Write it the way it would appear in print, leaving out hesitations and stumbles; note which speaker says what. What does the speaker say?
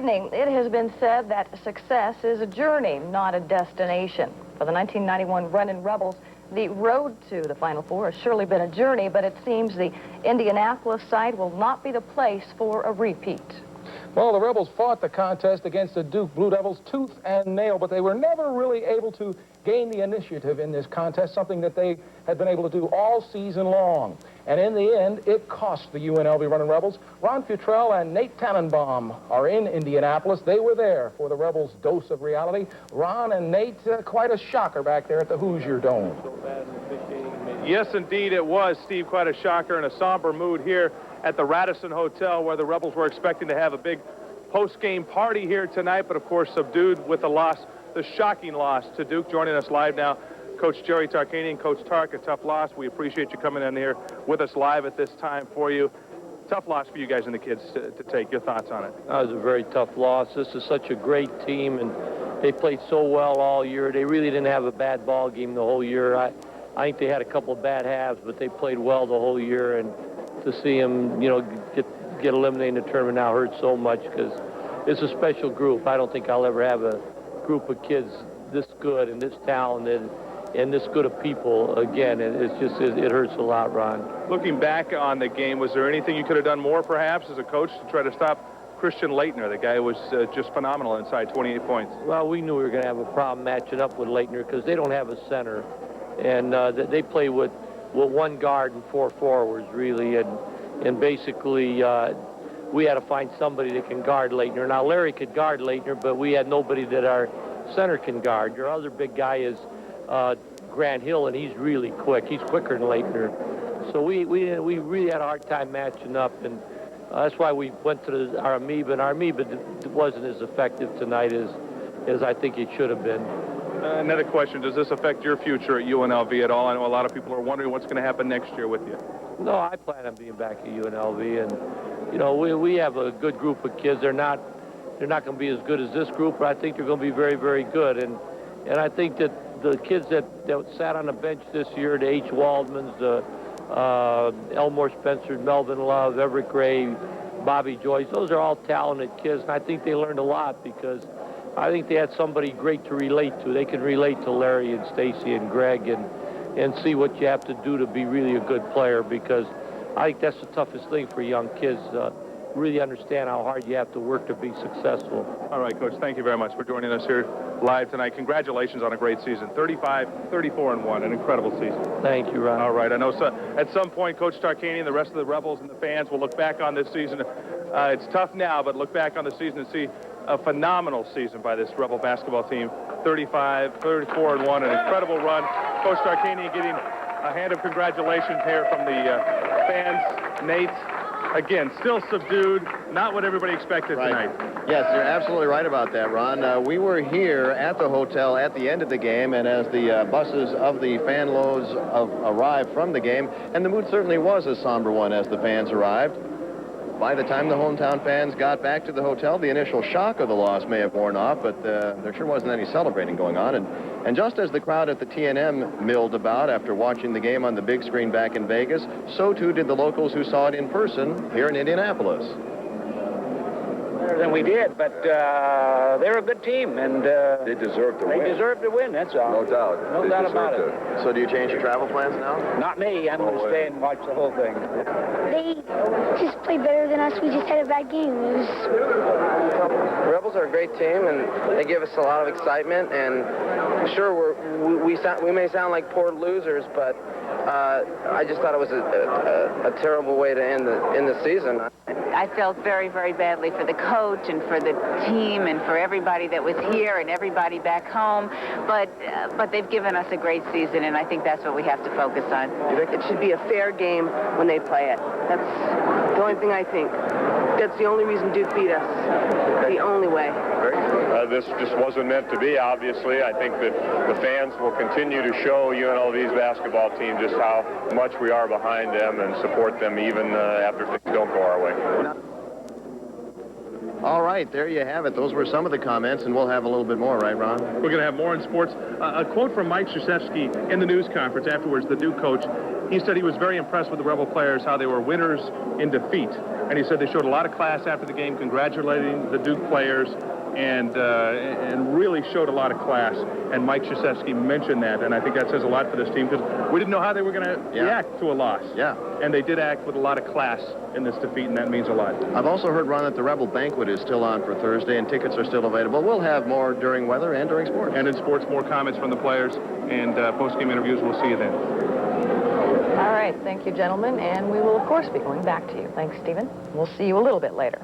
Speaker 1: evening. It has been said that success is a journey, not a destination. For the 1991 Runnin' Rebels, the road to the Final Four has surely been a journey, but it seems the Indianapolis site will not be the place for a repeat.
Speaker 2: Well, the Rebels fought the contest against the Duke Blue Devils tooth and nail, but they were never really able to gain the initiative in this contest, something that they had been able to do all season long. And in the end, it cost the UNLV Runnin' Rebels. Ron Futrell and Nate Tannenbaum are in Indianapolis. They were there for the Rebels' dose of reality. Ron and Nate, quite a shocker back there at the Hoosier Dome.
Speaker 3: Yes, indeed, it was, Steve, quite a shocker and a somber mood here at the Radisson Hotel, where the Rebels were expecting to have a big post-game party here tonight, but of course subdued with the loss, the shocking loss to Duke. Joining us live now, Coach Jerry Tarkanian. Coach Tark, a tough loss. We appreciate you coming in here with us live at this time for you. Tough loss for you guys and the kids to take. Your thoughts on it?
Speaker 4: That was a very tough loss. This is such a great team, and they played so well all year. They really didn't have a bad ball game the whole year. I think they had a couple of bad halves, but they played well the whole year, and to see them, you know, get eliminated in the tournament now hurts so much because it's a special group. I don't think I'll ever have a group of kids this good and this talented and this good of people again. It hurts a lot, Ron.
Speaker 3: Looking back on the game, was there anything you could have done more, perhaps, as a coach to try to stop Christian Leitner? The guy was just phenomenal inside 28 points.
Speaker 4: Well, we knew we were going to have a problem matching up with Leitner because they don't have a center, and they play with one guard and four forwards, really, and basically we had to find somebody that can guard Leitner. Now, Larry could guard Leitner, but we had nobody that our center can guard. Your other big guy is Grant Hill, and he's really quick. He's quicker than Leitner. So we really had a hard time matching up, and that's why we went to our amoeba, and our amoeba wasn't as effective tonight as I think it should have been.
Speaker 3: Another question, does this affect your future at UNLV at all? I know a lot of people are wondering what's going to happen next year with you.
Speaker 4: No, I plan on being back at UNLV, and you know, we have a good group of kids. They're not going to be as good as this group, but I think they're going to be very, very good. And I think that the kids that sat on the bench this year, the H. Waldmans, the Elmore Spencer, Melvin Love, Everett Gray, Bobby Joyce, those are all talented kids, and I think they learned a lot because I think they had somebody great to relate to. They can relate to Larry and Stacy and Greg and see what you have to do to be really a good player, because I think that's the toughest thing for young kids, really understand how hard you have to work to be successful.
Speaker 3: All right, Coach, thank you very much for joining us here live tonight. Congratulations on a great season. 35, 34-1, an incredible season.
Speaker 4: Thank you, Ron.
Speaker 3: All right, I know at some point Coach Tarkanian and the rest of the Rebels and the fans will look back on this season. It's tough now, but look back on the season and see a phenomenal season by this Rebel basketball team. 35, 34-1, an incredible run. Coach Tarkanian getting a hand of congratulations here from the fans. Nate, again, still subdued, not what everybody expected tonight.
Speaker 5: Yes, you're absolutely right about that, Ron. We were here at the hotel at the end of the game, and as the buses of the fan loads arrived from the game, and the mood certainly was a somber one as the fans arrived. By the time the hometown fans got back to the hotel, the initial shock of the loss may have worn off, but there sure wasn't any celebrating going on. And just as the crowd at the TNM milled about after watching the game on the big screen back in Vegas, so too did the locals who saw it in person here in Indianapolis.
Speaker 6: Better than we did, but they're a good team, and
Speaker 7: they deserve to win.
Speaker 6: They deserve to win, that's all.
Speaker 7: No doubt.
Speaker 6: No doubt about it.
Speaker 5: So do you change your travel plans now?
Speaker 6: Not me. I'm going to stay and watch the whole thing.
Speaker 8: They just played better than us. We just had a bad game.
Speaker 9: The Rebels are a great team, and they give us a lot of excitement. And sure, we may sound like poor losers, but I just thought it was a terrible way to end the season.
Speaker 10: I felt very, very badly for the coach and for the team and for everybody that was here and everybody back home. But they've given us a great season, and I think that's what we have to focus on.
Speaker 9: It should be a fair game when they play it. That's the only thing I think. That's the only reason Duke beat us. The only way.
Speaker 7: This just wasn't meant to be, obviously. I think that the fans will continue to show UNLV's basketball team just how much we are behind them and support them even after things don't go our way.
Speaker 5: All right, there you have it. Those were some of the comments, and we'll have a little bit more, right, Ron?
Speaker 3: We're going to have more in sports. A quote from Mike Krzyzewski in the news conference afterwards, the Duke coach. He said he was very impressed with the Rebel players, how they were winners in defeat. And he said they showed a lot of class after the game, congratulating the Duke players, and really showed a lot of class. And Mike Krzyzewski mentioned that, and I think that says a lot for this team, because we didn't know how they were going to react to a loss.
Speaker 5: Yeah.
Speaker 3: And they did act with a lot of class in this defeat, and that means a lot.
Speaker 5: I've also heard, Ron, that the Rebel Banquet is still on for Thursday, and tickets are still available. We'll have more during weather and during sports.
Speaker 3: And in sports, more comments from the players and post-game interviews. We'll see you then.
Speaker 1: All right, thank you, gentlemen, and we will, of course, be going back to you. Thanks, Stephen. We'll see you a little bit later.